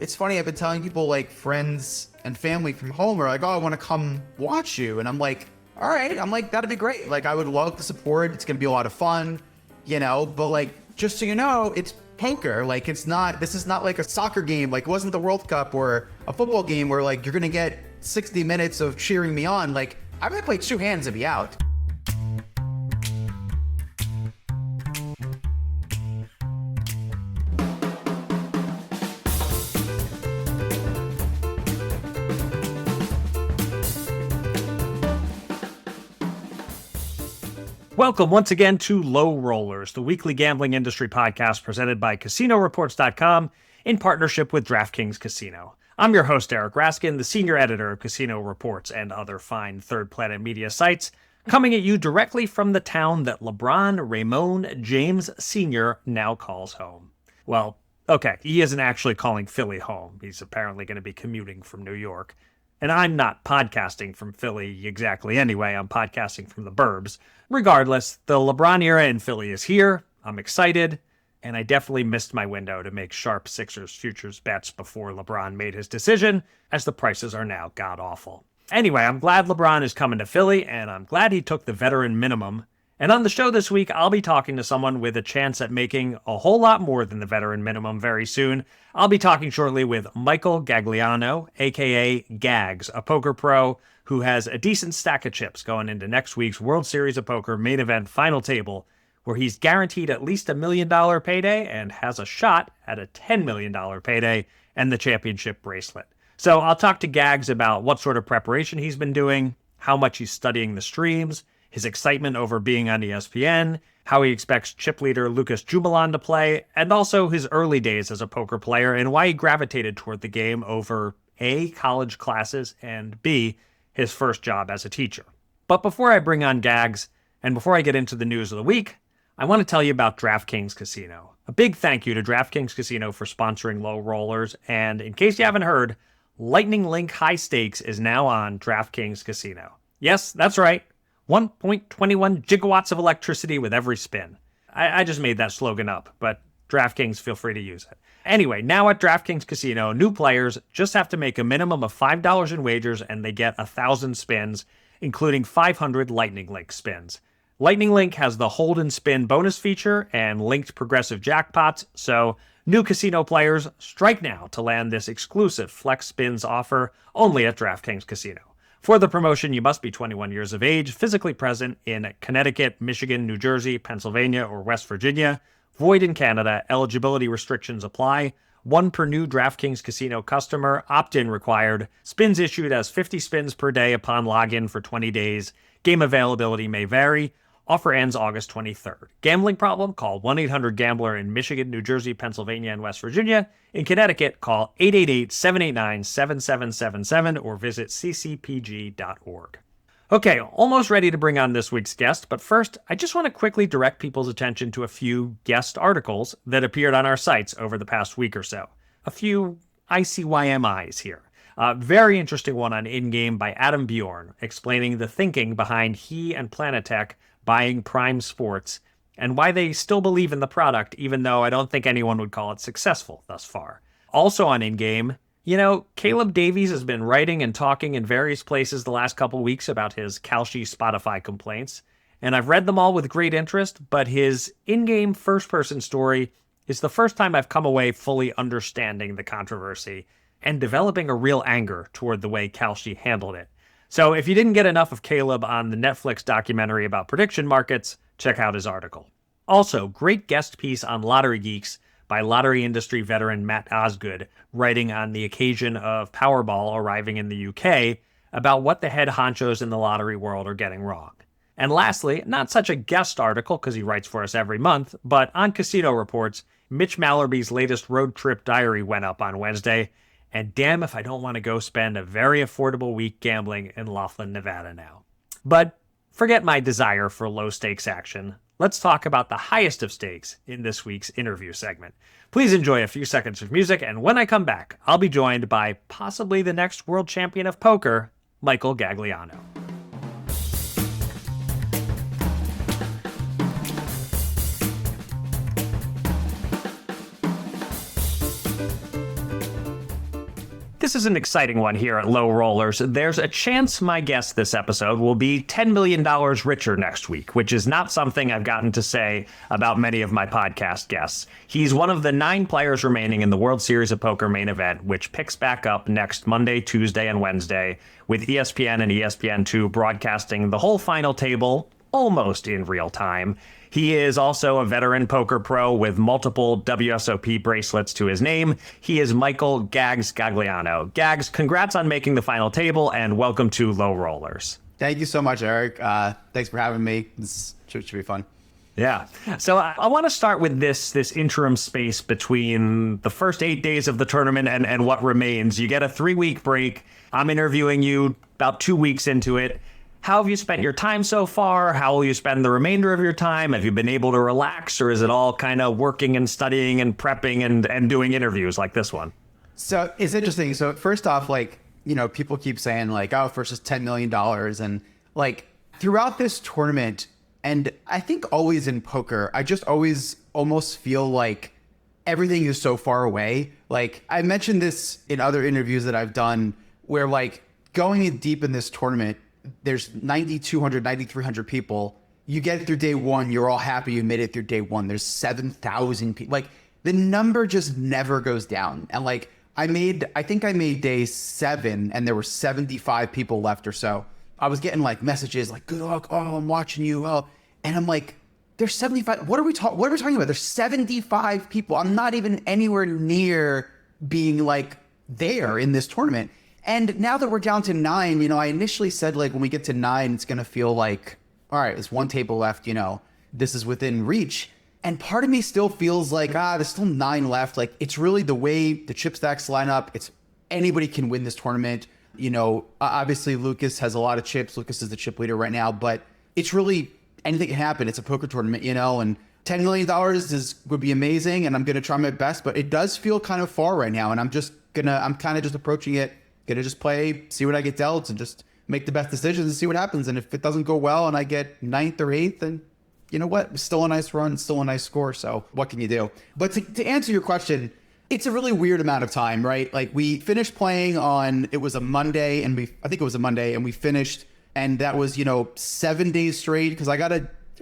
It's funny, I've been telling people, like, friends and family from home are like, oh, I want to come watch you. And I'm like, all right. I'm like, that'd be great. Like, I would love the support. It's going to be a lot of fun, but like, just so you know, it's poker. Like, this is not like a soccer game. Like, it wasn't the World Cup or a football game where, like, you're going to get 60 minutes of cheering me on. Like, I might play 2 hands and be out. Welcome once again to Low Rollers, the weekly gambling industry podcast presented by CasinoReports.com in partnership with DraftKings Casino. I'm your host, Eric Raskin, the senior editor of Casino Reports and other fine Third Planet media sites, coming at you directly from the town that LeBron Raymond James Sr. now calls home. Well, okay, he isn't actually calling Philly home. He's apparently going to be commuting from New York. And I'm not podcasting from Philly exactly anyway. I'm podcasting from the burbs. Regardless, the LeBron era in Philly is here. I'm excited. And I definitely missed my window to make sharp Sixers futures bets before LeBron made his decision, as the prices are now god-awful. Anyway, I'm glad LeBron is coming to Philly, and I'm glad he took the veteran minimum. And on the show this week, I'll be talking to someone with a chance at making a whole lot more than the veteran minimum very soon. I'll be talking shortly with Michael Gagliano, aka Gags, a poker pro who has a decent stack of chips going into next week's World Series of Poker main event final table, where he's guaranteed at least $1 million payday and has a shot at a $10 million payday and the championship bracelet. So I'll talk to Gags about what sort of preparation he's been doing, how much he's studying the streams, his excitement over being on ESPN, how he expects chip leader Lucas Jumalon to play, and also his early days as a poker player and why he gravitated toward the game over A, college classes, and B, his first job as a teacher. But before I bring on Gags, and before I get into the news of the week, I want to tell you about DraftKings Casino. A big thank you to DraftKings Casino for sponsoring Low Rollers, and in case you haven't heard, Lightning Link High Stakes is now on DraftKings Casino. Yes, that's right. 1.21 gigawatts of electricity with every spin. I just made that slogan up, but DraftKings, feel free to use it. Anyway, now at DraftKings Casino, new players just have to make a minimum of $5 in wagers and they get 1,000 spins, including 500 Lightning Link spins. Lightning Link has the hold and spin bonus feature and linked progressive jackpots, so new casino players, strike now to land this exclusive Flex Spins offer only at DraftKings Casino. For the promotion, you must be 21 years of age, physically present in Connecticut, Michigan, New Jersey, Pennsylvania, or West Virginia. Void in Canada. Eligibility restrictions apply. 1 per new DraftKings Casino customer. Opt-in required. Spins issued as 50 spins per day upon login for 20 days. Game availability may vary. Offer ends August 23rd. Gambling problem? Call 1-800-GAMBLER in Michigan, New Jersey, Pennsylvania, and West Virginia. In Connecticut, call 888-789-7777 or visit ccpg.org. Okay, almost ready to bring on this week's guest, but first, I just want to quickly direct people's attention to a few guest articles that appeared on our sites over the past week or so. A few ICYMIs here. Very interesting one on In-Game by Adam Bjorn, explaining the thinking behind he and Planetech buying Prime Sports, and why they still believe in the product, even though I don't think anyone would call it successful thus far. Also on In-Game, Caleb Davies has been writing and talking in various places the last couple weeks about his Kalshi Spotify complaints, and I've read them all with great interest, but his In-Game first-person story is the first time I've come away fully understanding the controversy and developing a real anger toward the way Kalshi handled it. So if you didn't get enough of Caleb on the Netflix documentary about prediction markets, check out his article. Also, great guest piece on Lottery Geeks by lottery industry veteran Matt Osgood, writing on the occasion of Powerball arriving in the UK about what the head honchos in the lottery world are getting wrong. And lastly, not such a guest article because he writes for us every month, but on Casino Reports, Mitch Mallerby's latest road trip diary went up on Wednesday, and damn if I don't want to go spend a very affordable week gambling in Laughlin, Nevada now. But forget my desire for low-stakes action. Let's talk about the highest of stakes in this week's interview segment. Please enjoy a few seconds of music, and when I come back, I'll be joined by possibly the next world champion of poker, Michael Gagliano. this is an exciting one here at Low Rollers. There's a chance my guest this episode will be $10 million richer next week, which is not something I've gotten to say about many of my podcast guests. He's one of the 9 players remaining in the World Series of Poker main event, which picks back up next Monday, Tuesday, and Wednesday, with ESPN and ESPN2 broadcasting the whole final table almost in real time. He is also a veteran poker pro with multiple WSOP bracelets to his name. He is Michael Gags Gagliano. Gags, congrats on making the final table, and welcome to Low Rollers. Thank you so much, Eric. Thanks for having me. This should be fun. Yeah. So I want to start with this interim space between the first 8 days of the tournament and what remains. You get a 3-week break. I'm interviewing you about 2 weeks into it. How have you spent your time so far? How will you spend the remainder of your time? Have you been able to relax, or is it all kind of working and studying and prepping and doing interviews like this one? So it's interesting. So first off, people keep saying first is $10 million. And throughout this tournament, and I think always in poker, I just always almost feel like everything is so far away. I mentioned this in other interviews that I've done where going in deep in this tournament, there's 9,200, 9,300 people. You get it through day one, you're all happy you made it through day one. There's 7,000 people. The number just never goes down. And I think I made day 7 and there were 75 people left or so. I was getting messages good luck. Oh, I'm watching you. Oh, and I'm there's 75. What are we talking about? There's 75 people. I'm not even anywhere near being there in this tournament. And now that we're down to 9, I initially said when we get to 9, it's going to feel all right, there's 1 table left, this is within reach. And part of me still feels there's still 9 left. It's really the way the chip stacks line up. It's anybody can win this tournament. Obviously Lucas has a lot of chips. Lucas is the chip leader right now, but it's really anything can happen. It's a poker tournament, and $10 million would be amazing. And I'm going to try my best, but it does feel kind of far right now. And I'm kind of just approaching it. Gonna just play, see what I get dealt, and just make the best decisions and see what happens. And if it doesn't go well and I get 9th or 8th, then you know what? It's still a nice run, still a nice score. So what can you do? But to answer your question, it's a really weird amount of time, right? We finished playing on, it was a Monday, and I think it was a Monday, and we finished, and that was, 7 days straight, because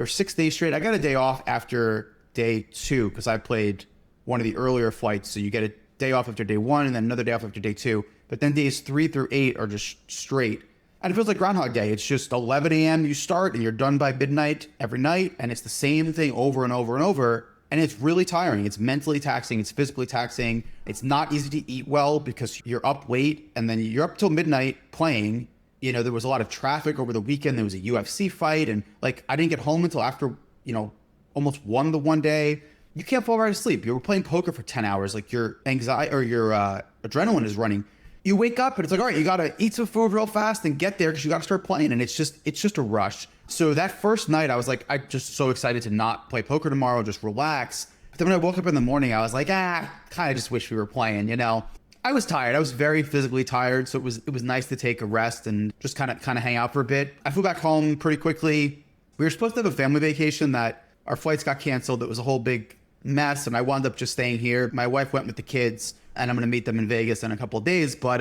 6 days straight. I got a day off after day 2, because I played one of the earlier flights. So you get a day off after day 1, and then another day off after day 2. But then days 3 through 8 are just straight. And it feels like Groundhog Day. It's just 11 a.m. you start and you're done by midnight every night. And it's the same thing over and over and over. And it's really tiring. It's mentally taxing. It's physically taxing. It's not easy to eat well because you're up late and then you're up till midnight playing. There was a lot of traffic over the weekend. There was a UFC fight. And I didn't get home until after, almost 1 the one day. You can't fall right asleep. You were playing poker for 10 hours. Your anxiety or your adrenaline is running. You wake up and it's all right, you got to eat some food real fast and get there because you got to start playing. And it's just a rush. So that first night I was I just so excited to not play poker tomorrow, just relax. But then when I woke up in the morning, I was kind of just wish we were playing, I was tired. I was very physically tired. So it was nice to take a rest and just kind of hang out for a bit. I flew back home pretty quickly. We were supposed to have a family vacation that our flights got canceled. It was a whole big mess. And I wound up just staying here. My wife went with the kids, and I'm going to meet them in Vegas in a couple of days. But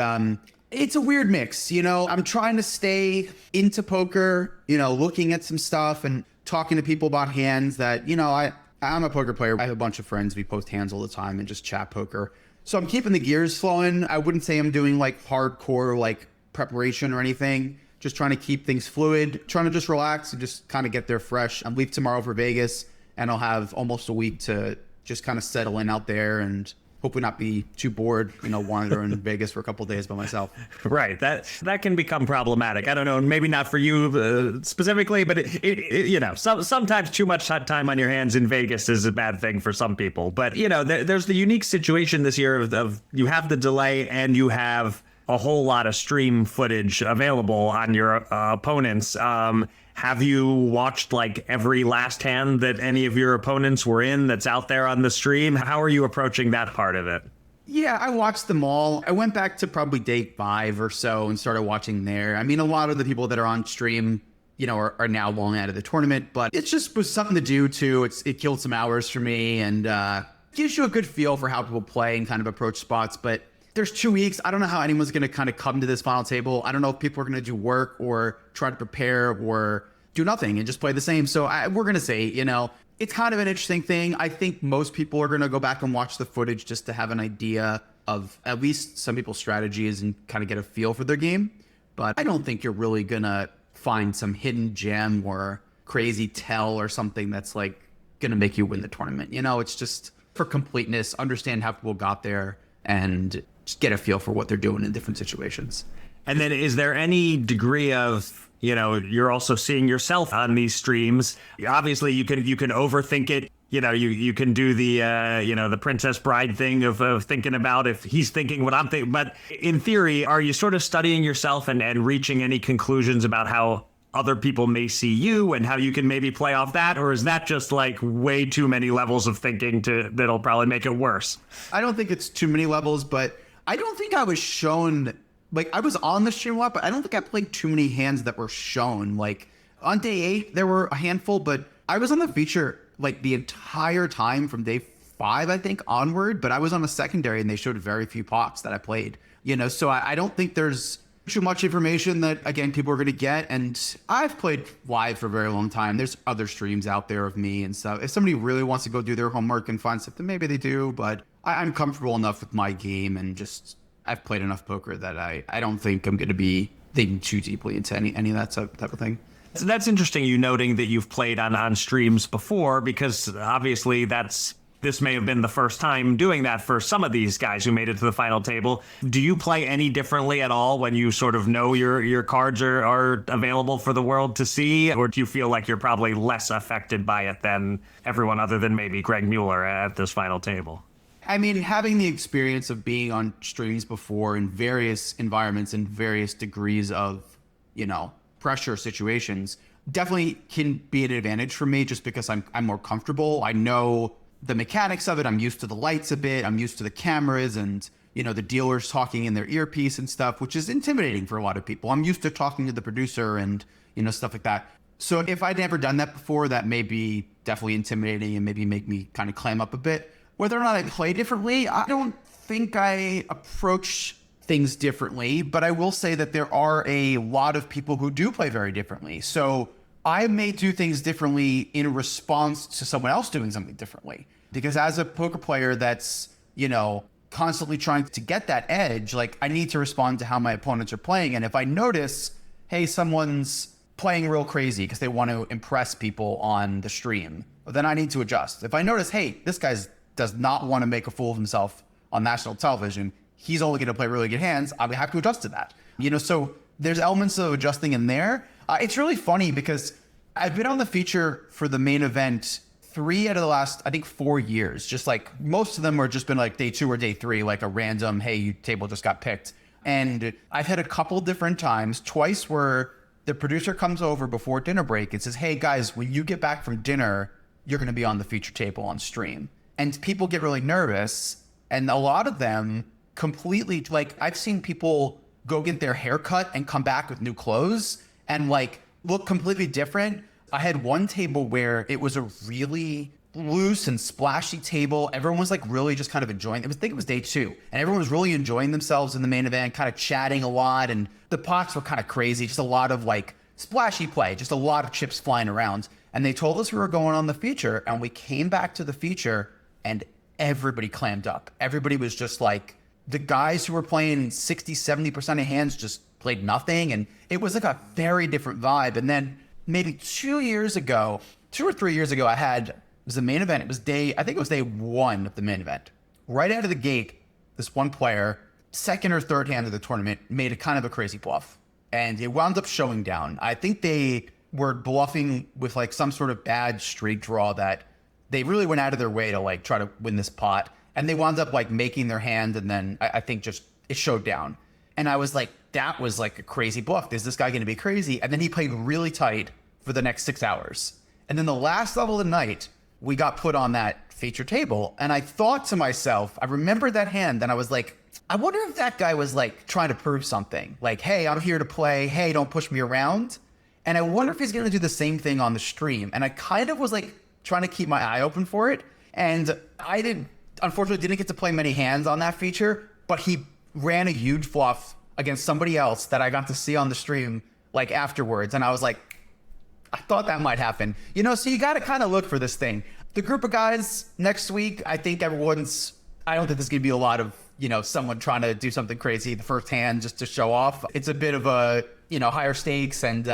it's a weird mix. I'm trying to stay into poker, looking at some stuff and talking to people about hands that, I'm a poker player. I have a bunch of friends. We post hands all the time and just chat poker. So I'm keeping the gears flowing. I wouldn't say I'm doing hardcore preparation or anything. Just trying to keep things fluid, trying to just relax and just kind of get there fresh. I leave tomorrow for Vegas, and I'll have almost a week to just kind of settle in out there and hopefully not be too bored, wandering in Vegas for a couple of days by myself. Right. That can become problematic. I don't know, maybe not for you specifically, but sometimes too much time on your hands in Vegas is a bad thing for some people. But, there's the unique situation this year of you have the delay and you have a whole lot of stream footage available on your opponents. Have you watched every last hand that any of your opponents were in that's out there on the stream? How are you approaching that part of it? Yeah, I watched them all. I went back to probably day 5 or so and started watching there. I mean, a lot of the people that are on stream, are now long out of the tournament, but it just was something to do too. It killed some hours for me and gives you a good feel for how people play and kind of approach spots. But there's 2 weeks. I don't know how anyone's going to kind of come to this final table. I don't know if people are going to do work or try to prepare or do nothing and just play the same. So we're going to say, you know, it's kind of an interesting thing. I think most people are going to go back and watch the footage just to have an idea of at least some people's strategies and kind of get a feel for their game. But I don't think you're really going to find some hidden gem or crazy tell or something that's like going to make you win the tournament. You know, it's just for completeness, understand how people got there and just get a feel for what they're doing in different situations. And then is there any degree of, you know, you're also seeing yourself on these streams. Obviously, you can overthink it. You know, you can do the, you know, the Princess Bride thing of thinking about if he's thinking what I'm thinking. But in theory, are you sort of studying yourself and reaching any conclusions about how other people may see you and how you can maybe play off that? Or is that just like way too many levels of thinking that'll probably make it worse? I don't think it's too many levels, but I don't think I was shown, like I was on the stream a lot, but I don't think I played too many hands that were shown. Like on day 8, there were a handful, but I was on the feature like the entire time from day 5, I think, onward, but I was on a secondary and they showed very few pots that I played, you know, so I don't think there's too much information that, again, people are going to get. And I've played live for a very long time. There's other streams out there of me and stuff. If somebody really wants to go do their homework and find stuff, then maybe they do, but I'm comfortable enough with my game and just I've played enough poker that I don't think I'm going to be thinking too deeply into any of that type of thing. So that's interesting, you noting that you've played on streams before, because obviously this may have been the first time doing that for some of these guys who made it to the final table. Do you play any differently at all when you sort of know your cards are available for the world to see? Or do you feel like you're probably less affected by it than everyone other than maybe Greg Mueller at this final table? I mean, having the experience of being on streams before in various environments and various degrees of, you know, pressure situations definitely can be an advantage for me just because I'm more comfortable. I know the mechanics of it. I'm used to the lights a bit. I'm used to the cameras and, you know, the dealers talking in their earpiece and stuff, which is intimidating for a lot of people. I'm used to talking to the producer and, you know, stuff like that. So if I'd never done that before, that may be definitely intimidating and maybe make me kind of clam up a bit. Whether or not I play differently, I don't think I approach things differently, but I will say that there are a lot of people who do play very differently. So I may do things differently in response to someone else doing something differently. Because as a poker player that's, you know, constantly trying to get that edge, like I need to respond to how my opponents are playing. And if I notice, hey, someone's playing real crazy because they want to impress people on the stream, then I need to adjust. If I notice, hey, this guy does not want to make a fool of himself on national television, he's only going to play really good hands, I have to adjust to that. You know, so there's elements of adjusting in there. It's really funny because I've been on the feature for the main event 3 out of the last, I think, 4 years. Just like most of them were just been like day 2 or day 3, like a random, hey, your table just got picked. And I've had a couple different times, twice where the producer comes over before dinner break and says, hey guys, when you get back from dinner, you're going to be on the feature table on stream. And people get really nervous. And a lot of them completely, like I've seen people go get their hair cut and come back with new clothes and like look completely different. I had one table where it was a really loose and splashy table. Everyone was like really just kind of enjoying it. I think it was day 2 and everyone was really enjoying themselves in the main event, kind of chatting a lot. And the pots were kind of crazy. Just a lot of like splashy play, just a lot of chips flying around. And they told us we were going on the feature and we came back to the feature and everybody clammed up. Everybody was just like, the guys who were playing 60, 70% of hands just played nothing. And it was like a very different vibe. And then maybe 2 or 3 years ago, it was the main event. I think it was day 1 of the main event. Right out of the gate, this one player, second or third hand of the tournament, made a kind of a crazy bluff. And it wound up showing down. I think they were bluffing with like some sort of bad straight draw that they really went out of their way to like try to win this pot. And they wound up like making their hand, and then I think just it showed down. And I was like, that was like a crazy bluff. Is this guy going to be crazy? And then he played really tight for the next 6 hours. And then the last level of the night, we got put on that feature table. And I thought to myself, I remembered that hand, and I was like, I wonder if that guy was like trying to prove something. Like, hey, I'm here to play. Hey, don't push me around. And I wonder if he's going to do the same thing on the stream. And I kind of was like trying to keep my eye open for it. And I unfortunately didn't get to play many hands on that feature, but he ran a huge fluff against somebody else that I got to see on the stream like afterwards. And I was like, I thought that might happen. You know, so you got to kind of look for this thing. The group of guys next week, I don't think there's going to be a lot of, you know, someone trying to do something crazy the first hand just to show off. It's a bit of a, you know, higher stakes, and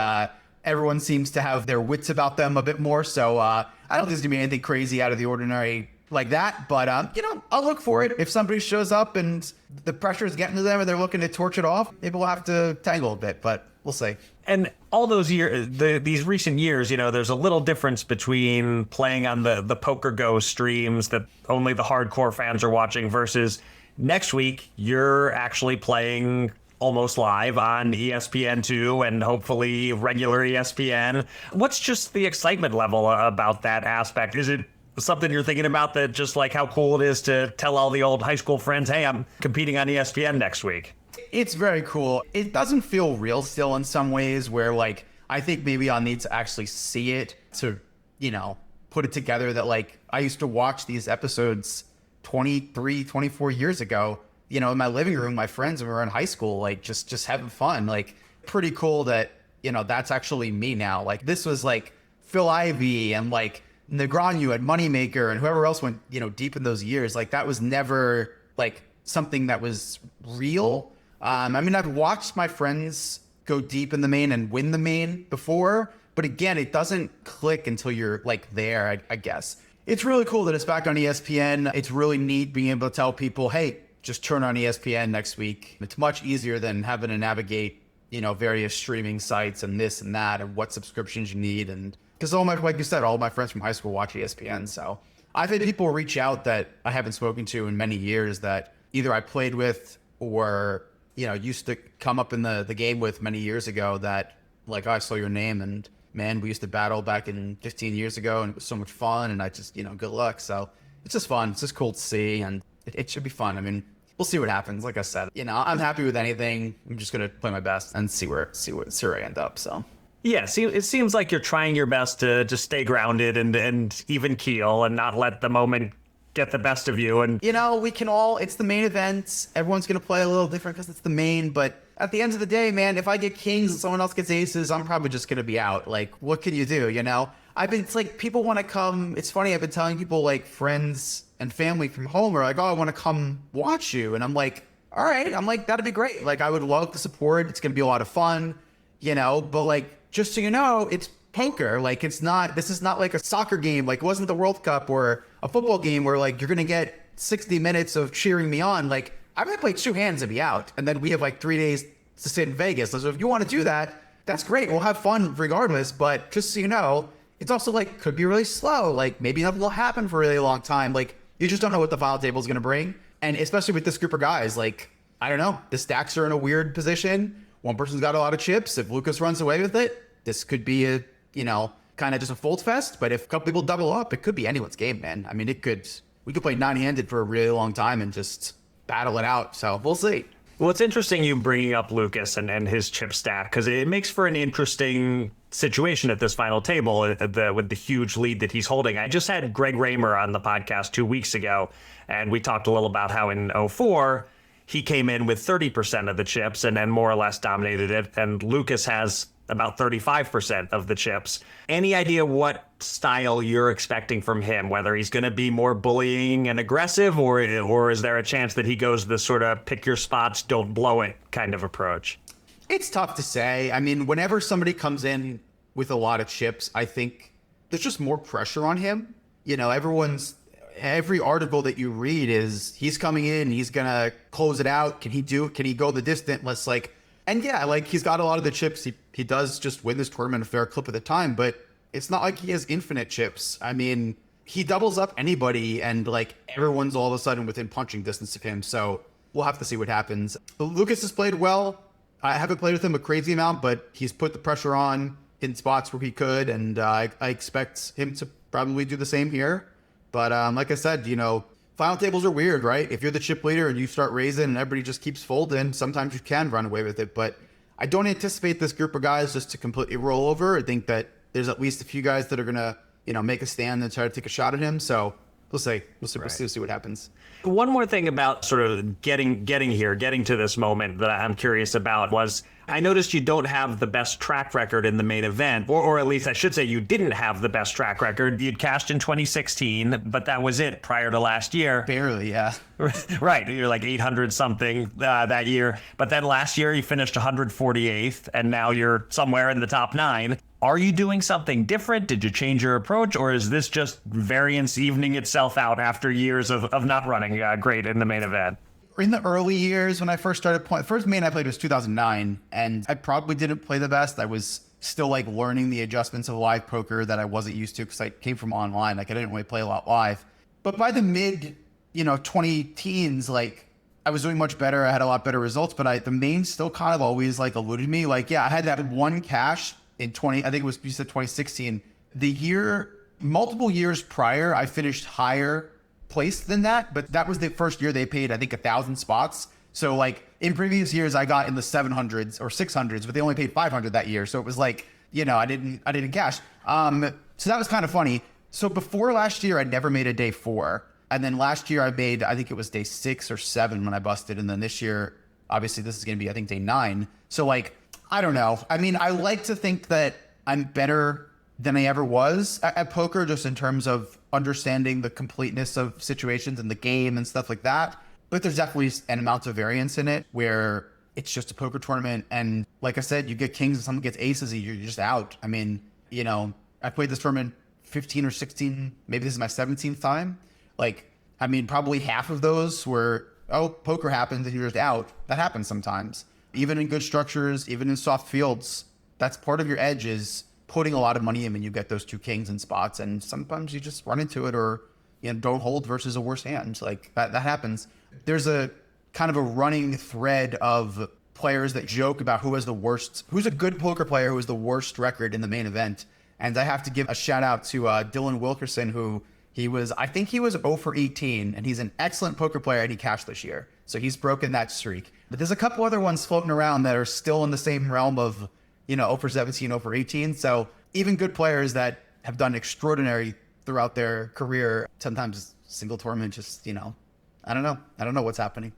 everyone seems to have their wits about them a bit more. So I don't think there's going to be anything crazy out of the ordinary like that. But, you know, I'll look for it. If somebody shows up and the pressure is getting to them and they're looking to torch it off, maybe we'll have to tangle a bit, but we'll see. And all those years, these recent years, you know, there's a little difference between playing on the Poker Go streams that only the hardcore fans are watching versus next week, you're actually playing almost live on ESPN2 and hopefully regular ESPN. What's just the excitement level about that aspect? Is it something you're thinking about, that just like how cool it is to tell all the old high school friends, hey, I'm competing on ESPN next week? It's very cool. It doesn't feel real still in some ways, where like, I think maybe I'll need to actually see it to, you know, put it together that like I used to watch these episodes 23, 24 years ago, you know, in my living room, my friends when we were in high school, like just having fun. Like, pretty cool that, you know, that's actually me now. Like, this was like Phil Ivey and like Negreanu at Moneymaker and whoever else went, you know, deep in those years. Like, that was never like something that was real. I mean, I've watched my friends go deep in the main and win the main before, but again, it doesn't click until you're like there, I guess. It's really cool that it's back on ESPN. It's really neat being able to tell people, hey, just turn on ESPN next week. It's much easier than having to navigate, you know, various streaming sites and this and that and what subscriptions you need. And because like you said, all my friends from high school watch ESPN. So I've had people reach out that I haven't spoken to in many years that either I played with or, you know, used to come up in the game with many years ago, that like, oh, I saw your name and man, we used to battle back in 15 years ago and it was so much fun. And I just, you know, good luck. So it's just fun. It's just cool to see. And it should be fun. I mean, we'll see what happens. Like I said, you know, I'm happy with anything. I'm just going to play my best and see where I end up. So. Yeah, see, it seems like you're trying your best to just stay grounded and even keel and not let the moment get the best of you. And, you know, it's the main event. Everyone's going to play a little different because it's the main. But at the end of the day, man, if I get kings and someone else gets aces, I'm probably just going to be out. Like, what can you do, you know? It's like people want to come. It's funny. I've been telling people, like friends and family from home are like, oh, I want to come watch you. And I'm like, all right. I'm like, that'd be great. Like, I would love the support. It's going to be a lot of fun, you know, but like, just so you know, it's poker. Like, this is not like a soccer game. Like, it wasn't the World Cup or a football game where like, you're going to get 60 minutes of cheering me on. Like, I might play 2 hands and be out. And then we have like 3 days to sit in Vegas. So if you want to do that, that's great. We'll have fun regardless. But just so you know, it's also like, could be really slow. Like, maybe nothing will happen for a really long time. Like, you just don't know what the final table is going to bring. And especially with this group of guys, like, I don't know, the stacks are in a weird position. One person's got a lot of chips. If Lucas runs away with it, this could be a, you know, kind of just a fold fest. But if a couple people double up, it could be anyone's game, man. I mean, we could play 9-handed for a really long time and just battle it out. So we'll see. Well, it's interesting you bringing up Lucas and his chip stack, because it makes for an interesting situation at this final table with the huge lead that he's holding. I just had Greg Raymer on the podcast 2 weeks ago, and we talked a little about how in 04, he came in with 30% of the chips and then more or less dominated it. And Lucas has about 35% of the chips. Any idea what style you're expecting from him, whether he's going to be more bullying and aggressive, or is there a chance that he goes the sort of pick your spots, don't blow it kind of approach? It's tough to say. I mean, whenever somebody comes in with a lot of chips, I think there's just more pressure on him. You know, every article that you read is he's coming in, he's going to close it out. Can he go the distance? And yeah, like, he's got a lot of the chips. He does just win this tournament a fair clip of the time, but it's not like he has infinite chips. I mean, he doubles up anybody and like everyone's all of a sudden within punching distance of him. So we'll have to see what happens. Lucas has played well. I haven't played with him a crazy amount, but he's put the pressure on in spots where he could. And I expect him to probably do the same here. But like I said, you know, final tables are weird, right? If you're the chip leader and you start raising and everybody just keeps folding, sometimes you can run away with it. But I don't anticipate this group of guys just to completely roll over. I think that there's at least a few guys that are going to, you know, make a stand and try to take a shot at him. So we'll see. We'll see what happens. One more thing about sort of getting to this moment that I'm curious about was I noticed you don't have the best track record in the main event, or at least I should say you didn't have the best track record. You'd cashed in 2016, but that was it prior to last year. Barely, yeah. Right, you're like 800 something that year, but then last year you finished 148th, and now you're somewhere in the top 9. Are you doing something different? Did you change your approach, or is this just variance evening itself out after years of not running great in the main event? In the early years when I first started playing, first main I played was 2009, and I probably didn't play the best. I was still like learning the adjustments of live poker that I wasn't used to because I came from online. Like I didn't really play a lot live. But by the mid, 20 teens, like I was doing much better. I had a lot better results, but the main still kind of always like eluded me. Like, yeah, I had that one cash in I think it was, you said 2016. Multiple years prior, I finished higher placed than that, but that was the first year they paid, I think, 1,000 spots. So like in previous years, I got in the 700s or 600s, but they only paid 500 that year. So it was like, I didn't cash. So that was kind of funny. So before last year, I never made a day 4. And then last year I made, I think it was day 6 or 7 when I busted. And then this year, obviously this is going to be, I think, day 9. So like, I don't know. I mean, I like to think that I'm better than I ever was at poker, just in terms of understanding the completeness of situations in the game and stuff like that. But there's definitely an amount of variance in it where it's just a poker tournament. And like I said, you get kings and someone gets aces, you're just out. I mean, I played this tournament 15 or 16, maybe this is my 17th time. Like, I mean, probably half of those were, poker happens and you're just out. That happens sometimes. Even in good structures, even in soft fields, that's part of your edge is putting a lot of money in when you get those 2 kings in spots. And sometimes you just run into it or, don't hold versus a worse hand. Like that happens. There's a kind of a running thread of players that joke about who's a good poker player who has the worst record in the main event. And I have to give a shout out to Dylan Wilkerson, I think he was 0 for 18, and he's an excellent poker player, and he cashed this year. So he's broken that streak. But there's a couple other ones floating around that are still in the same realm of, 0 for 17, 0 for 18. So even good players that have done extraordinary throughout their career, sometimes single tournament, just, I don't know. I don't know what's happening.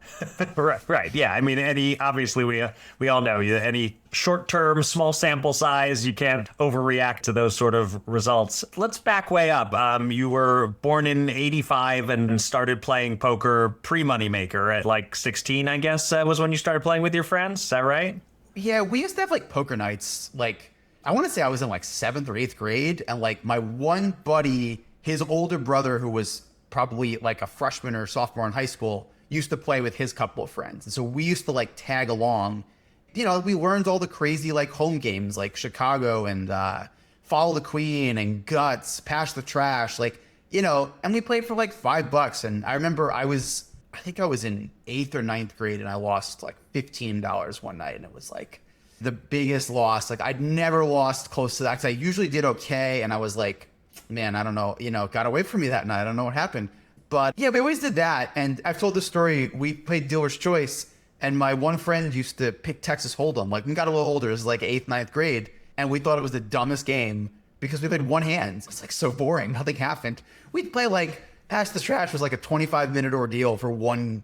Right. Yeah. I mean, obviously we all know any short-term, small sample size, you can't overreact to those sort of results. Let's back way up. You were born in 85 and started playing poker pre-Moneymaker at like 16, I guess, was when you started playing with your friends. Is that right? Yeah, we used to have like poker nights. Like, I want to say I was in like 7th or 8th grade, and like my one buddy, his older brother, who was probably like a freshman or sophomore in high school, used to play with his couple of friends. And so we used to like tag along. We learned all the crazy like home games like Chicago and Follow the Queen and Guts, Pass the Trash, and we played for like $5. And I remember I think I was in 8th or 9th grade and I lost like $15 one night, and it was like the biggest loss. Like I'd never lost close to that because I usually did okay, and I was like, man, I don't know, got away from me that night. I don't know what happened. But yeah, we always did that. And I've told this story. We played Dealer's Choice, and my one friend used to pick Texas Hold'em. Like, we got a little older. It was like 8th, 9th grade. And we thought it was the dumbest game because we played one hand. It's like so boring. Nothing happened. We'd play like Pass the Trash was like a 25-minute ordeal for one,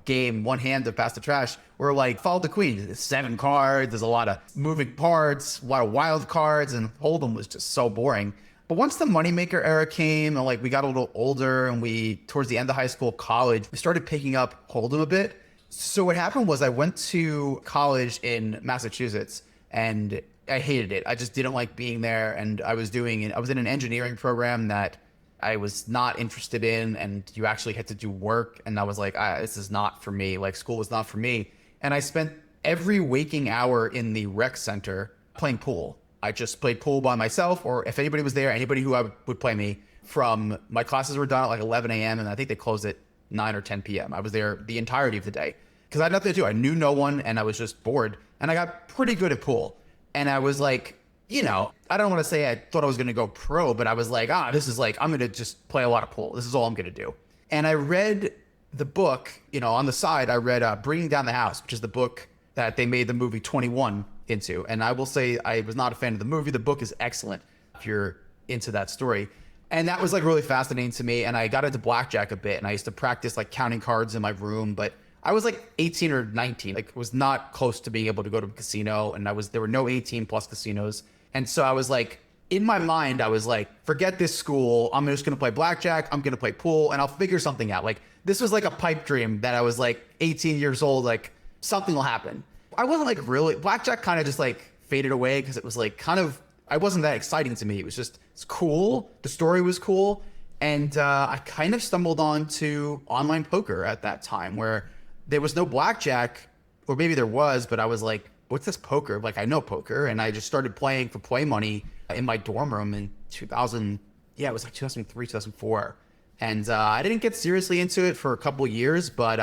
game, one hand to pass the trash. Or like Follow the Queen. There's 7 cards. There's a lot of moving parts, a lot of wild cards, and Hold'em was just so boring. But once the Moneymaker era came and like we got a little older and towards the end of high school, college, we started picking up Hold'em a bit. So what happened was I went to college in Massachusetts and I hated it. I just didn't like being there. And I was in an engineering program that I was not interested in, and you actually had to do work. And I was like, this is not for me. Like, school was not for me. And I spent every waking hour in the rec center playing pool. I just played pool by myself, or if anybody was there, anybody who would play me. From my classes were done at like 11 a.m. and I think they closed at 9 or 10 p.m. I was there the entirety of the day because I had nothing to do. I knew no one and I was just bored, and I got pretty good at pool. And I was like, I don't want to say I thought I was going to go pro, but I was like, this is like, I'm going to just play a lot of pool. This is all I'm going to do. And I read the book, on the side, I read Bringing Down the House, which is the book that they made the movie 21 into. And I will say I was not a fan of the movie. The book is excellent if you're into that story. And that was like really fascinating to me. And I got into blackjack a bit, and I used to practice like counting cards in my room. But I was like 18 or 19, like was not close to being able to go to a casino. And there were no 18 plus casinos. And so I was like, in my mind, I was like, forget this school. I'm just going to play blackjack. I'm going to play pool, and I'll figure something out. Like, this was like a pipe dream that I was like 18 years old, like something will happen. I wasn't like really, blackjack kind of just like faded away because it was like kind of, I wasn't that exciting to me. It was just, it's cool. The story was cool. And I kind of stumbled onto online poker at that time where there was no blackjack, or maybe there was, but I was like, what's this poker? Like, I know poker. And I just started playing for play money in my dorm room in 2000. Yeah, it was like 2003, 2004. And I didn't get seriously into it for a couple of years, but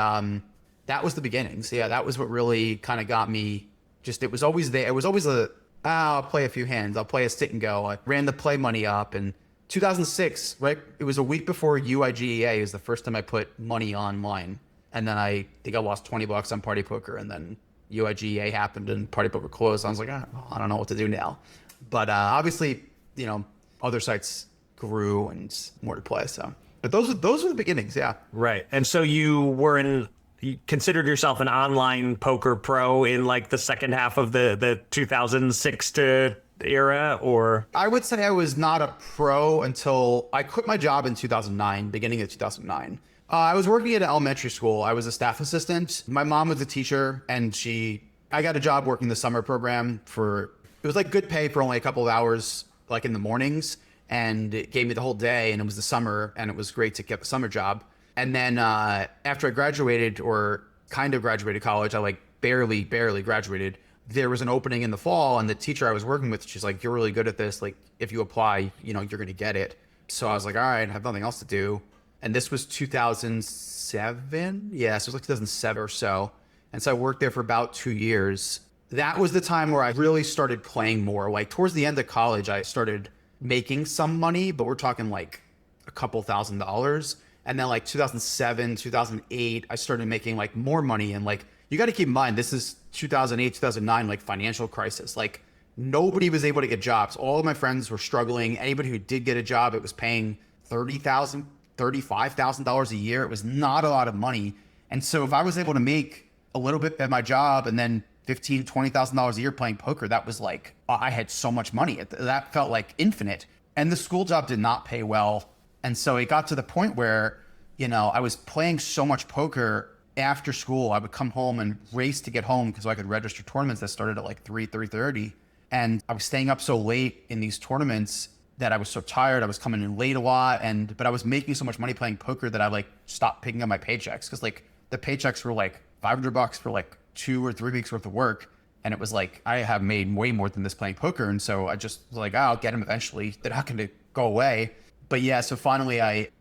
that was the beginning. So yeah, that was what really kind of got me. Just, it was always there. It was always I'll play a few hands. I'll play a sit and go. I ran the play money up. And 2006, right? It was a week before UIGEA. It was the first time I put money online. And then I think I lost $20 on Party Poker. And then UIGEA happened and Party Poker closed. I was like, I don't know what to do now. But obviously, you know, other sites grew and more to play. So, but those were the beginnings. Yeah. Right. And so you considered yourself an online poker pro in like the second half of the 2006 era, or? I would say I was not a pro until I quit my job in 2009, beginning of 2009. I was working at an elementary school. I was a staff assistant. My mom was a teacher, and I got a job working the summer program it was like good pay for only a couple of hours, like in the mornings, and it gave me the whole day, and it was the summer, and it was great to get the summer job. And then after I graduated, or kind of graduated college, I like barely graduated, there was an opening in the fall, and the teacher I was working with, she's like, you're really good at this. Like, if you apply, you know, you're going to get it. So I was like, all right, I have nothing else to do. And this was 2007. Yeah, so it was like 2007 or so. And so I worked there for about 2 years. That was the time where I really started playing more. Like towards the end of college, I started making some money, but we're talking like a couple $1,000s. And then like 2007, 2008, I started making like more money. And like, you got to keep in mind, this is 2008, 2009, like financial crisis. Like nobody was able to get jobs. All of my friends were struggling. Anybody who did get a job, it was paying $30,000, $35,000 a year. It was not a lot of money. And so if I was able to make a little bit at my job and then $15,000, $20,000 a year playing poker, that was like, I had so much money. That felt like infinite. And the school job did not pay well. And so it got to the point where, you know, I was playing so much poker after school. I would come home and race to get home because I could register tournaments that started at like 3:30. And I was staying up so late in these tournaments that I was so tired. I was coming in late a lot. But I was making so much money playing poker that I like stopped picking up my paychecks, because like the paychecks were like $500 for like 2 or 3 weeks worth of work. And it was like, I have made way more than this playing poker. And so I just was like, I'll get them eventually. They're not going to go away. But yeah, so finally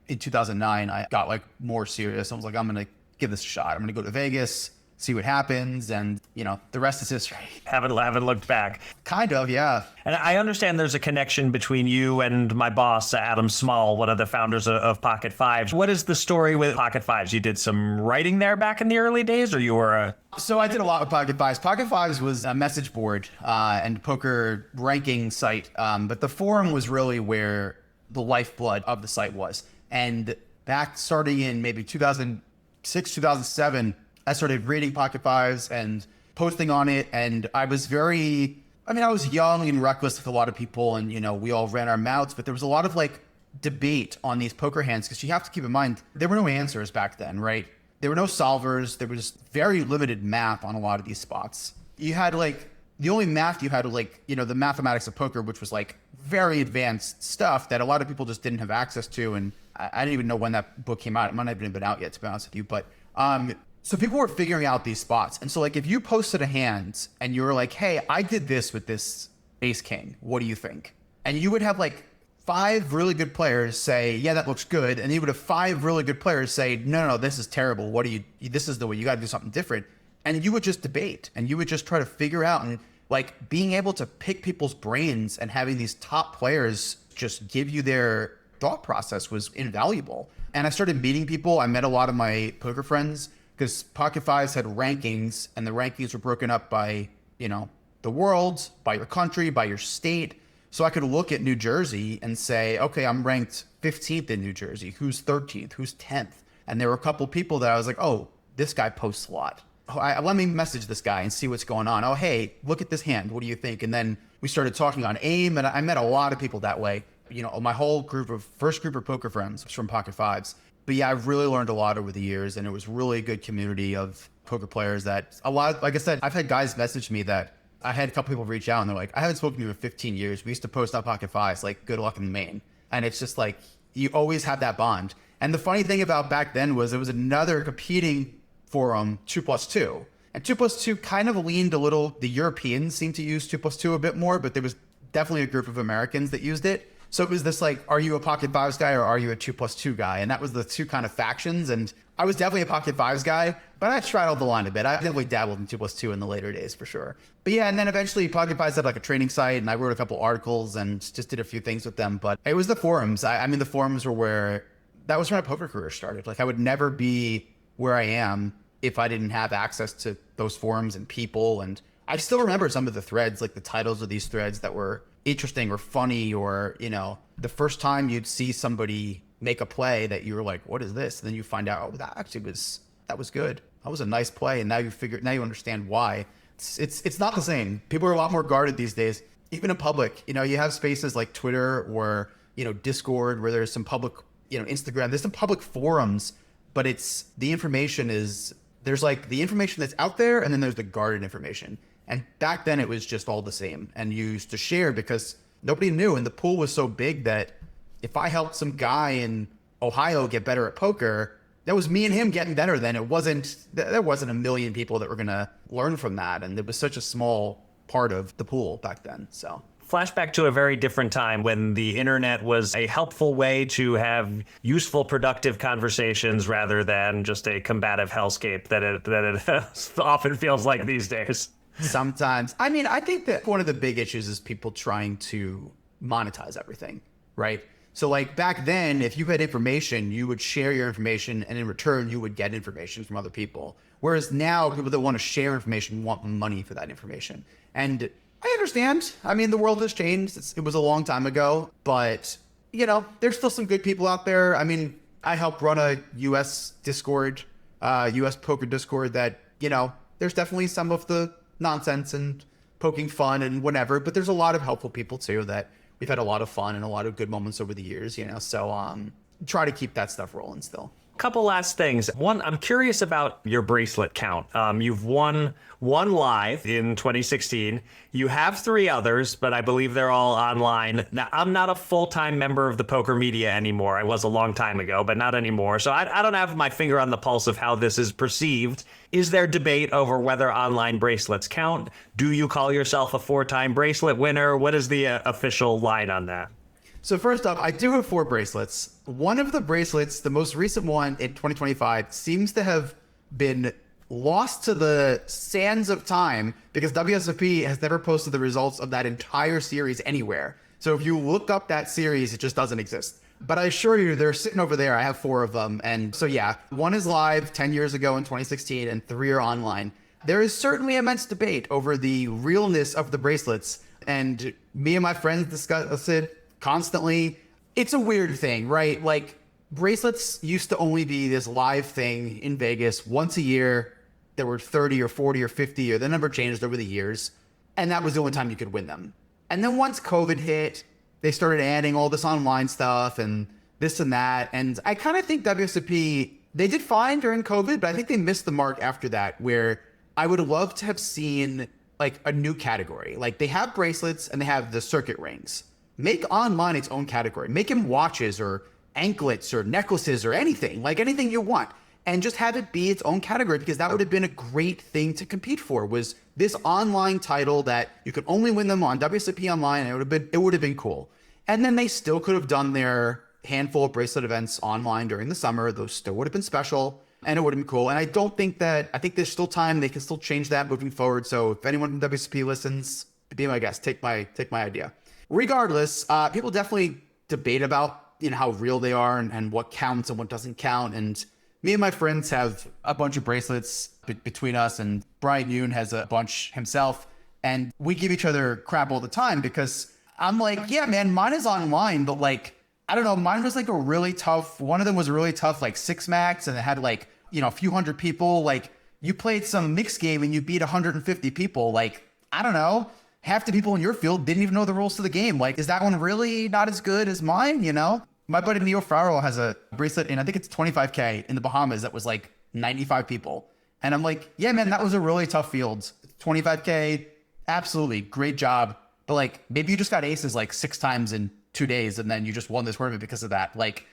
in 2009, I got like more serious. I was like, I'm going to give this a shot. I'm going to go to Vegas, see what happens. And you know, the rest is history. Haven't looked back. Kind of, yeah. And I understand there's a connection between you and my boss, Adam Small, one of the founders of PocketFives. What is the story with PocketFives? You did some writing there back in the early days, or you were So I did a lot with PocketFives. PocketFives was a message board and poker ranking site. But the forum was really where the lifeblood of the site was. And back starting in maybe 2006, 2007, I started reading PocketFives and posting on it. And I was I was young and reckless with a lot of people, and, you know, we all ran our mouths, but there was a lot of like debate on these poker hands, because you have to keep in mind, there were no answers back then, right? There were no solvers. There was very limited math on a lot of these spots. You had like, the only math you had was like, you know, the mathematics of poker, which was like very advanced stuff that a lot of people just didn't have access to. And I didn't even know when that book came out. It might not have even been out yet, to be honest with you. But so people were figuring out these spots. And so like, if you posted a hand and you were like, hey, I did this with this ace king, what do you think? And you would have like 5 really good players say, yeah, that looks good. And you would have 5 really good players say, no, this is terrible. This is the way, you got to do something different. And you would just debate, and you would just try to figure out, and like being able to pick people's brains and having these top players just give you their thought process was invaluable. And I started meeting people. I met a lot of my poker friends, because PocketFives had rankings, and the rankings were broken up by, you know, the world, by your country, by your state. So I could look at New Jersey and say, okay, I'm ranked 15th in New Jersey. Who's 13th? Who's 10th? And there were a couple people that I was like, oh, this guy posts a lot. Let me message this guy and see what's going on. Oh, hey, look at this hand. What do you think? And then we started talking on AIM, and I met a lot of people that way. You know, my whole first group of poker friends was from PocketFives. But yeah, I've really learned a lot over the years, and it was really a good community of poker players that like I said, I've had guys message me that I had a couple people reach out and they're like, I haven't spoken to you in 15 years. We used to post on PocketFives, like, good luck in the main. And it's just like, you always have that bond. And the funny thing about back then was it was another competing forum, 2+2. And 2+2 kind of leaned a little, the Europeans seemed to use 2+2 a bit more, but there was definitely a group of Americans that used it. So it was this like, are you a PocketFives guy or are you a 2+2 guy? And that was the two kind of factions. And I was definitely a PocketFives guy, but I straddled the line a bit. I definitely dabbled in 2+2 in the later days for sure. But yeah, and then eventually PocketFives had like a training site and I wrote a couple articles and just did a few things with them. But it was the forums. I mean, the forums were where, that was where my poker career started. Like I would never be where I am if I didn't have access to those forums and people. And I still remember some of the threads, like the titles of these threads that were interesting or funny, or, you know, the first time you'd see somebody make a play that you were like, what is this? And then you find out, oh, that was good. That was a nice play. And now you understand why. It's not the same. People are a lot more guarded these days, even in public. You know, you have spaces like Twitter or, you know, Discord where there's some public, you know, Instagram, there's some public forums, but it's the information is, there's like the information that's out there and then there's the guarded information. And back then it was just all the same and you used to share because nobody knew. And the pool was so big that if I helped some guy in Ohio get better at poker, that was me and him getting better then. There wasn't a million people that were going to learn from that. And it was such a small part of the pool back then. So flashback to a very different time when the internet was a helpful way to have useful, productive conversations rather than just a combative hellscape that it often feels like these days. Sometimes. I mean, I think that one of the big issues is people trying to monetize everything, right? So like back then, if you had information, you would share your information and in return, you would get information from other people. Whereas now people that want to share information want money for that information. And I understand. I mean, the world has changed. It was a long time ago, but you know, there's still some good people out there. I mean, I helped run a US Discord, US poker Discord that, you know, there's definitely some of the nonsense and poking fun and whatever, but there's a lot of helpful people too that we've had a lot of fun and a lot of good moments over the years, you know, so try to keep that stuff rolling still. Couple last things. One, I'm curious about your bracelet count. You've won one live in 2016. You have 3 others, but I believe they're all online. Now, I'm not a full-time member of the poker media anymore. I was a long time ago, but not anymore. So I don't have my finger on the pulse of how this is perceived. Is there debate over whether online bracelets count? Do you call yourself a 4-time bracelet winner? What is the official line on that? So first up, I do have 4 bracelets. One of the bracelets, the most recent one in 2025, seems to have been lost to the sands of time because WSOP has never posted the results of that entire series anywhere. So if you look up that series, it just doesn't exist. But I assure you, they're sitting over there. I have 4 of them. And so yeah, one is live 10 years ago in 2016 and 3 are online. There is certainly immense debate over the realness of the bracelets. And me and my friends discuss it constantly. It's a weird thing, right? Like bracelets used to only be this live thing in Vegas once a year. There were 30 or 40 or 50, or the number changed over the years. And that was the only time you could win them. And then once COVID hit, they started adding all this online stuff and this and that. And I kind of think WSOP, they did fine during COVID, but I think they missed the mark after that, where I would love to have seen like a new category. Like they have bracelets and they have the circuit rings. Make online its own category. Make them watches or anklets or necklaces or anything, like anything you want. And just have it be its own category, because that would have been a great thing to compete for, was this online title that you could only win them on WSOP Online. And it would have been cool. And then they still could have done their handful of bracelet events online during the summer. Those still would have been special and it would have been cool. And I think there's still time. They can still change that moving forward. So if anyone from WSOP listens, be my guest, take my idea. Regardless, people definitely debate about, you know, how real they are and what counts and what doesn't count. And me and my friends have a bunch of bracelets between us, and Brian Yoon has a bunch himself. And we give each other crap all the time because I'm like, yeah, man, mine is online, but like, I don't know, mine was like a really tough, one of them was a really tough, like 6 max, and it had like, a few hundred people. Like, you played some mixed game and you beat 150 people. Like, I don't know, half the people in your field didn't even know the rules to the game. Like, is that one really not as good as mine, My buddy Neo Farrell has a bracelet in, I think it's 25K in the Bahamas that was like 95 people. And I'm like, yeah, man, that was a really tough field. 25K, absolutely, great job. But like, maybe you just got aces like 6 times in 2 days and then you just won this tournament because of that. Like,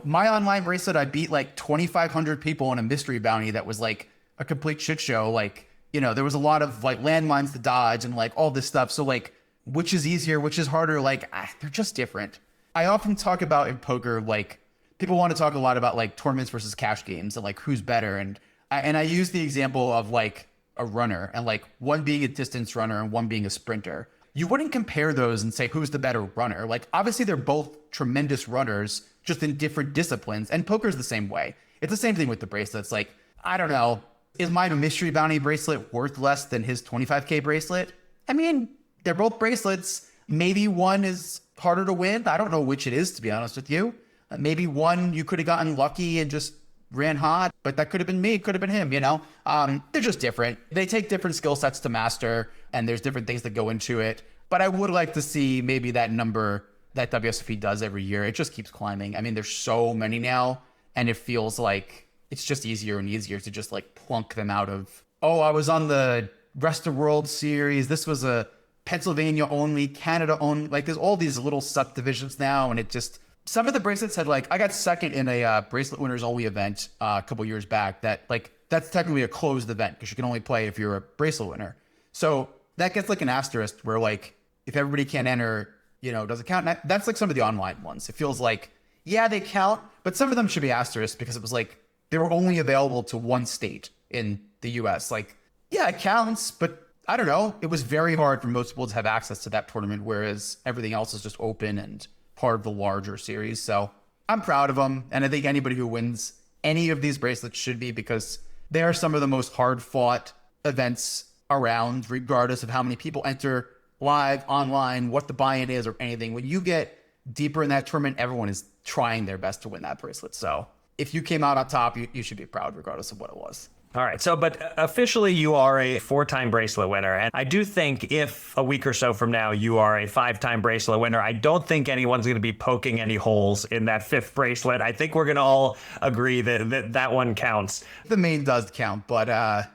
my online bracelet, I beat like 2,500 people in a mystery bounty that was like a complete shit show. Like, there was a lot of like landmines to dodge and like all this stuff. So like, which is easier, which is harder? Like, they're just different. I often talk about in poker, like people want to talk a lot about like tournaments versus cash games and like who's better. And I use the example of like a runner and like one being a distance runner and one being a sprinter. You wouldn't compare those and say who's the better runner. Like, obviously they're both tremendous runners, just in different disciplines. And poker's the same way. It's the same thing with the bracelets. Like, I don't know, is my mystery bounty bracelet worth less than his 25K bracelet? I mean, they're both bracelets. Maybe one is harder to win. I don't know which it is, to be honest with you. Maybe one you could have gotten lucky and just ran hot, but that could have been me, could have been him, They're just different. They take different skill sets to master, and there's different things that go into it. But I would like to see maybe that number that WSOP does every year. It just keeps climbing. I mean, there's so many now, and it feels like it's just easier and easier to just like plunk them out of, oh, I was on the Rest of World series. This was a Pennsylvania only, Canada only. Like, there's all these little subdivisions now, and it just, some of the bracelets had like, I got second in a bracelet winners only event a couple years back that like, that's technically a closed event because you can only play if you're a bracelet winner. So that gets like an asterisk where like, if everybody can't enter, does it count? That's like some of the online ones. It feels like, yeah, they count, but some of them should be asterisk because it was like, they were only available to one state in the US. Like, yeah, it counts, but I don't know. It was very hard for most people to have access to that tournament, whereas everything else is just open and part of the larger series. So I'm proud of them. And I think anybody who wins any of these bracelets should be, because they are some of the most hard fought events around, regardless of how many people enter live, online, what the buy-in is or anything. When you get deeper in that tournament, everyone is trying their best to win that bracelet. So if you came out on top, you should be proud regardless of what it was. All right. So, but officially you are a 4-time bracelet winner. And I do think if a week or so from now you are a 5-time bracelet winner, I don't think anyone's going to be poking any holes in that 5th bracelet. I think we're going to all agree that one counts. The main does count, but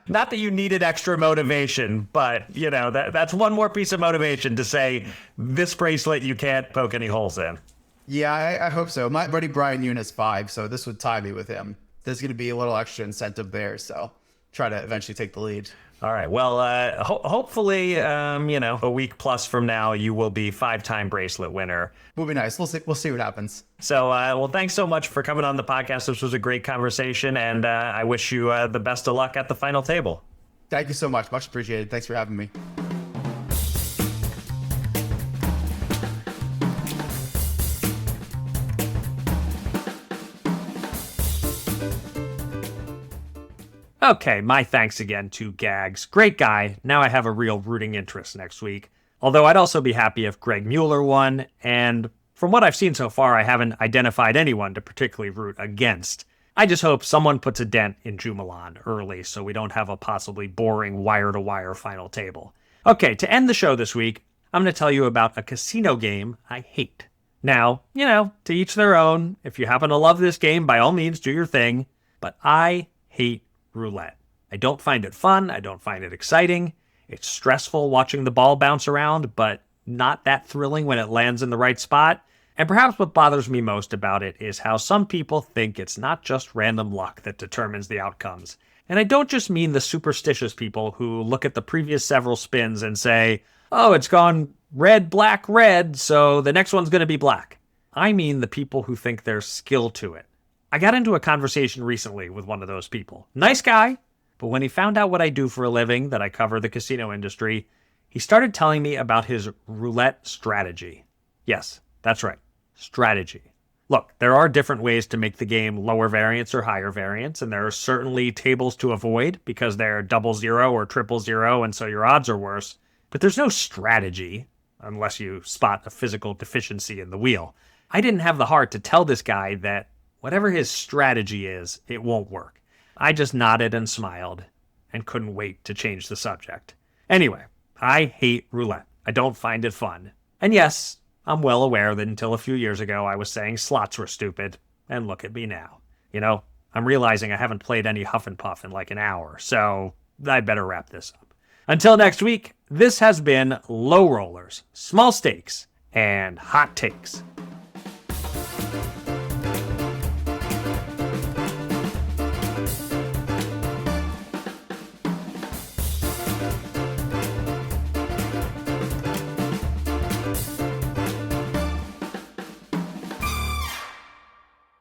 not that you needed extra motivation, but that's one more piece of motivation to say this bracelet you can't poke any holes in. Yeah, I hope so. My buddy Brian Yoon has 5, so this would tie me with him. There's going to be a little extra incentive there, so try to eventually take the lead. All right. Well, hopefully, a week plus from now, you will be 5-time bracelet winner. Will be nice. We'll see what happens. So, well, thanks so much for coming on the podcast. This was a great conversation, and I wish you the best of luck at the final table. Thank you so much. Much appreciated. Thanks for having me. Okay, my thanks again to Gags. Great guy. Now I have a real rooting interest next week. Although I'd also be happy if Greg Mueller won, and from what I've seen so far, I haven't identified anyone to particularly root against. I just hope someone puts a dent in Jumalon early so we don't have a possibly boring wire-to-wire final table. Okay, to end the show this week, I'm going to tell you about a casino game I hate. Now, to each their own. If you happen to love this game, by all means, do your thing. But I hate roulette. I don't find it fun. I don't find it exciting. It's stressful watching the ball bounce around, but not that thrilling when it lands in the right spot. And perhaps what bothers me most about it is how some people think it's not just random luck that determines the outcomes. And I don't just mean the superstitious people who look at the previous several spins and say, oh, it's gone red, black, red, so the next one's going to be black. I mean the people who think there's skill to it. I got into a conversation recently with one of those people. Nice guy, but when he found out what I do for a living, that I cover the casino industry, he started telling me about his roulette strategy. Yes, that's right, strategy. Look, there are different ways to make the game lower variance or higher variance, and there are certainly tables to avoid because they're 00 or 000, and so your odds are worse. But there's no strategy. unless you spot a physical deficiency in the wheel. I didn't have the heart to tell this guy that whatever his strategy is, it won't work. I just nodded and smiled and couldn't wait to change the subject. Anyway, I hate roulette. I don't find it fun. And yes, I'm well aware that until a few years ago I was saying slots were stupid, and look at me now. You know, I'm realizing I haven't played any Huff and Puff in like an hour, so I better wrap this up. Until next week, this has been Low Rollers, Small Stakes, and Hot Takes.